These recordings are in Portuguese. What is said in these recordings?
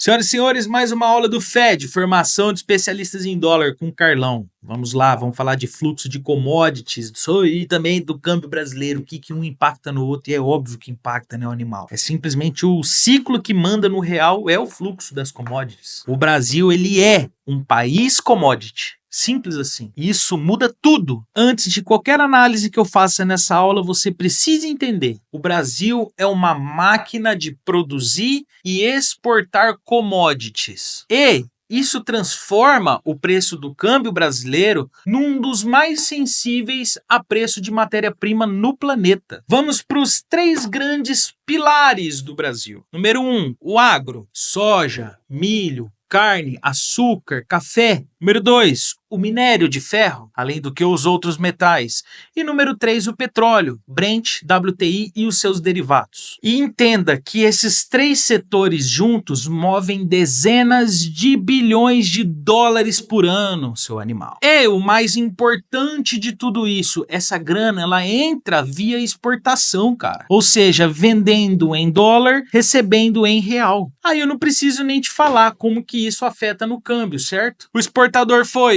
Senhoras e senhores, mais uma aula do FED, formação de especialistas em dólar com o Carlão. Vamos lá, vamos falar de fluxo de commodities e também do câmbio brasileiro, o que um impacta no outro, e é óbvio que impacta, né, o animal. É simplesmente o ciclo que manda no real, é o fluxo das commodities. O Brasil, ele é um país commodity. Simples assim. Isso muda tudo. Antes de qualquer análise que eu faça nessa aula, você precisa entender. O Brasil é uma máquina de produzir e exportar commodities. E isso transforma o preço do câmbio brasileiro num dos mais sensíveis a preço de matéria-prima no planeta. Vamos para os 3 grandes pilares do Brasil. Número 1, o agro, soja, milho, carne, açúcar, café. Número 2, o minério de ferro, além do que os outros metais. E número 3, o petróleo, Brent, WTI e os seus derivados. E entenda que esses 3 setores juntos movem dezenas de bilhões de dólares por ano, seu animal. E o mais importante de tudo isso, essa grana, ela entra via exportação, cara. Ou seja, vendendo em dólar, recebendo em real. Aí eu não preciso nem te falar como que isso afeta no câmbio, certo? O exportador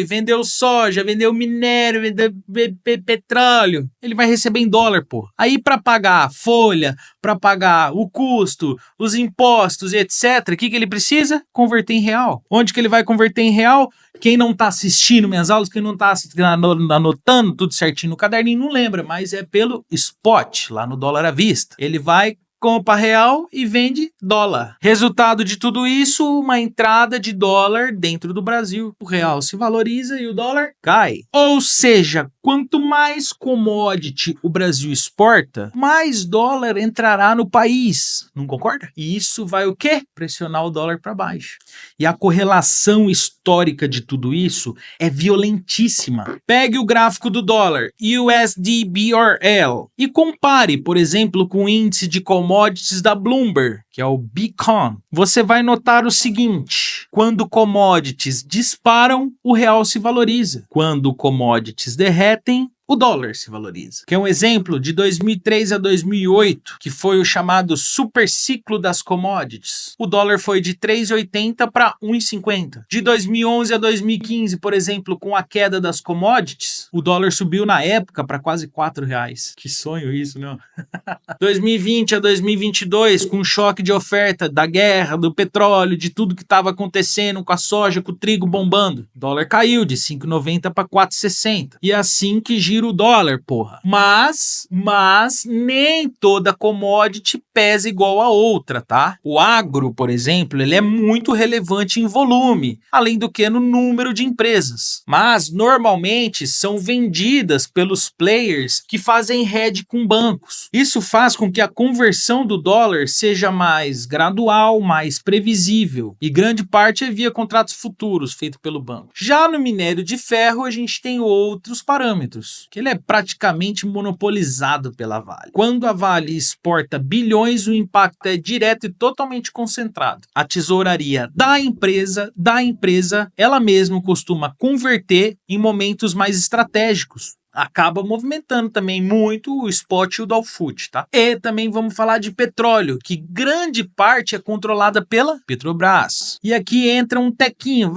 vendeu soja, vendeu minério, vendeu petróleo. Ele vai receber em dólar, pô. Aí para pagar a folha, para pagar o custo, os impostos, etc., o que ele precisa? Converter em real. Onde que ele vai converter em real? Quem não tá assistindo minhas aulas, quem não tá anotando tudo certinho no caderninho, não lembra, mas é pelo spot, lá no dólar à vista. Ele vai, compra real e vende dólar. Resultado de tudo isso, uma entrada de dólar dentro do Brasil. O real se valoriza e o dólar cai. Ou seja, quanto mais commodity o Brasil exporta, mais dólar entrará no país. Não concorda? E isso vai o quê? Pressionar o dólar para baixo. E a correlação histórica de tudo isso é violentíssima. Pegue o gráfico do dólar, USD/BRL, e compare, por exemplo, com o índice de commodities da Bloomberg, que é o Bcon. Você vai notar o seguinte: quando commodities disparam, o real se valoriza. Quando commodities derretem, o dólar se valoriza. Que é um exemplo de 2003 a 2008, que foi o chamado super ciclo das commodities. O dólar foi de 3,80 para 1,50. De 2011 a 2015, por exemplo, com a queda das commodities, o dólar subiu na época para quase R$4. Que sonho isso, não? 2020 a 2022, com o choque de oferta da guerra, do petróleo, de tudo que estava acontecendo com a soja, com o trigo bombando. O dólar caiu de 5,90 para 4,60. E é assim que gira o dólar, porra. Mas nem toda commodity pesa igual a outra, tá? O agro, por exemplo, ele é muito relevante em volume, além do que no número de empresas. Mas, normalmente, são vendidas pelos players que fazem hedge com bancos. Isso faz com que a conversão do dólar seja mais gradual, mais previsível. E grande parte é via contratos futuros, feito pelo banco. Já no minério de ferro, a gente tem outros parâmetros, que ele é praticamente monopolizado pela Vale. Quando a Vale exporta bilhões, o impacto é direto e totalmente concentrado. A tesouraria da empresa, ela mesma costuma converter em momentos mais estratégicos. Acaba movimentando também muito o spot e o Dolfut, tá? E também vamos falar de petróleo, que grande parte é controlada pela Petrobras. E aqui entra um tequinho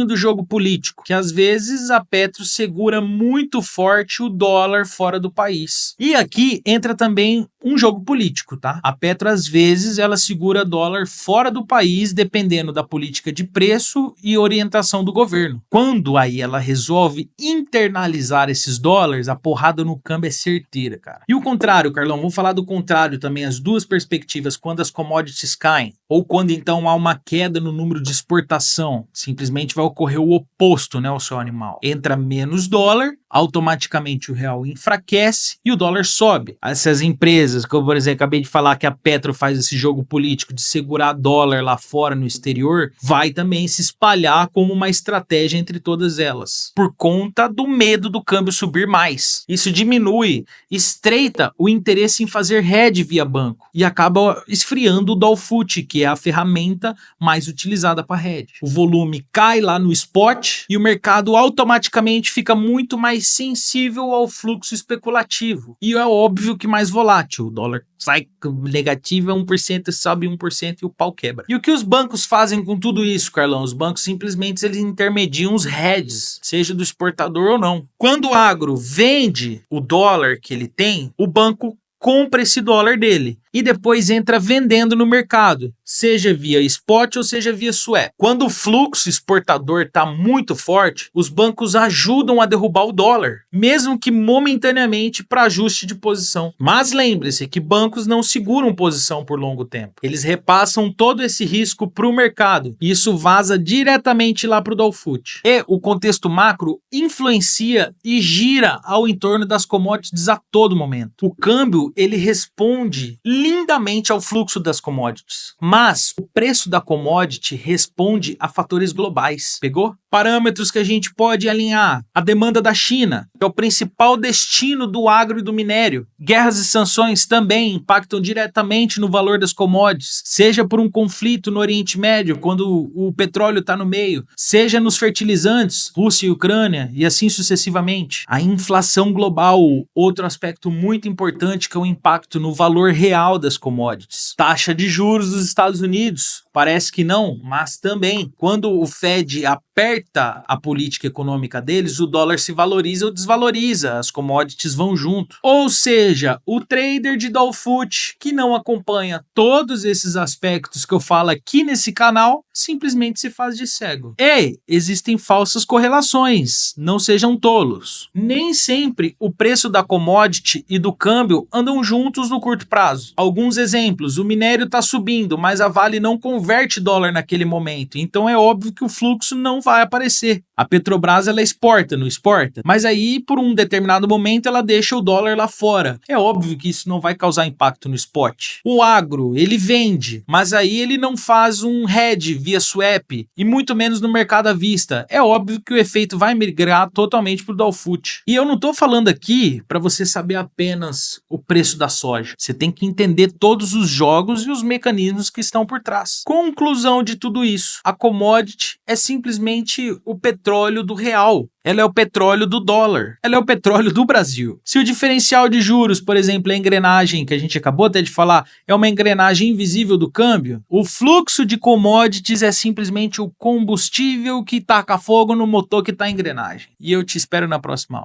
do jogo político, que às vezes a Petro segura muito forte o dólar fora do país. E aqui entra também um jogo político, tá? A Petro às vezes ela segura dólar fora do país, dependendo da política de preço e orientação do governo. Quando aí ela resolve internalizar esses dólares, a porrada no câmbio é certeira, cara. E o contrário, Carlão, vamos falar do contrário também, as duas perspectivas, quando as commodities caem, ou quando então há uma queda no número de exportação, simplesmente vai ocorrer o oposto, né, ao seu animal. Entra menos dólar, automaticamente o real enfraquece e o dólar sobe. Essas empresas, como por exemplo, acabei de falar que a Petro faz esse jogo político de segurar dólar lá fora no exterior, vai também se espalhar como uma estratégia entre todas elas, por conta do medo do câmbio subir mais. Isso diminui, estreita o interesse em fazer hedge via banco e acaba esfriando o Dolfut, que porque é a ferramenta mais utilizada para hedge. O volume cai lá no spot e o mercado automaticamente fica muito mais sensível ao fluxo especulativo. E é óbvio que mais volátil. O dólar sai negativo, é 1%, sobe 1% e o pau quebra. E o que os bancos fazem com tudo isso, Carlão? Os bancos simplesmente eles intermediam os hedges, seja do exportador ou não. Quando o agro vende o dólar que ele tem, o banco compra esse dólar dele e depois entra vendendo no mercado, seja via spot ou seja via swap. Quando o fluxo exportador está muito forte, os bancos ajudam a derrubar o dólar, mesmo que momentaneamente para ajuste de posição. Mas lembre-se que bancos não seguram posição por longo tempo. Eles repassam todo esse risco para o mercado e isso vaza diretamente lá para o Dolfut. E o contexto macro influencia e gira ao entorno das commodities a todo momento. O câmbio ele responde lindamente ao fluxo das commodities, mas o preço da commodity responde a fatores globais. Pegou? Parâmetros que a gente pode alinhar: a demanda da China, que é o principal destino do agro e do minério. Guerras e sanções também impactam diretamente no valor das commodities, seja por um conflito no Oriente Médio, quando o petróleo está no meio, seja nos fertilizantes, Rússia e Ucrânia, e assim sucessivamente. A inflação global, outro aspecto muito importante que é o impacto no valor real das commodities. Taxa de juros dos Estados Unidos, parece que não, mas também. Quando o Fed aperta a política econômica deles, o dólar se valoriza ou desvaloriza, as commodities vão junto. Ou seja, o trader de Dolfut que não acompanha todos esses aspectos que eu falo aqui nesse canal, simplesmente se faz de cego. E existem falsas correlações, não sejam tolos. Nem sempre o preço da commodity e do câmbio andam juntos no curto prazo. Alguns exemplos: o minério está subindo, mas a Vale não converte dólar naquele momento, então é óbvio que o fluxo não vai aparecer. A Petrobras ela exporta, não exporta? Mas aí por um determinado momento ela deixa o dólar lá fora. É óbvio que isso não vai causar impacto no spot. O agro, ele vende, mas aí ele não faz um hedge via swap e muito menos no mercado à vista. É óbvio que o efeito vai migrar totalmente para o Dolfut. E eu não estou falando aqui para você saber apenas o preço da soja. Você tem que entender todos os jogos e os mecanismos que estão por trás. Conclusão de tudo isso: a commodity é simplesmente o petróleo do real. Ela é o petróleo do dólar. Ela é o petróleo do Brasil. Se o diferencial de juros, por exemplo, a engrenagem que a gente acabou até de falar, é uma engrenagem invisível do câmbio, o fluxo de commodities é simplesmente o combustível que taca fogo no motor que está a engrenagem. E eu te espero na próxima aula.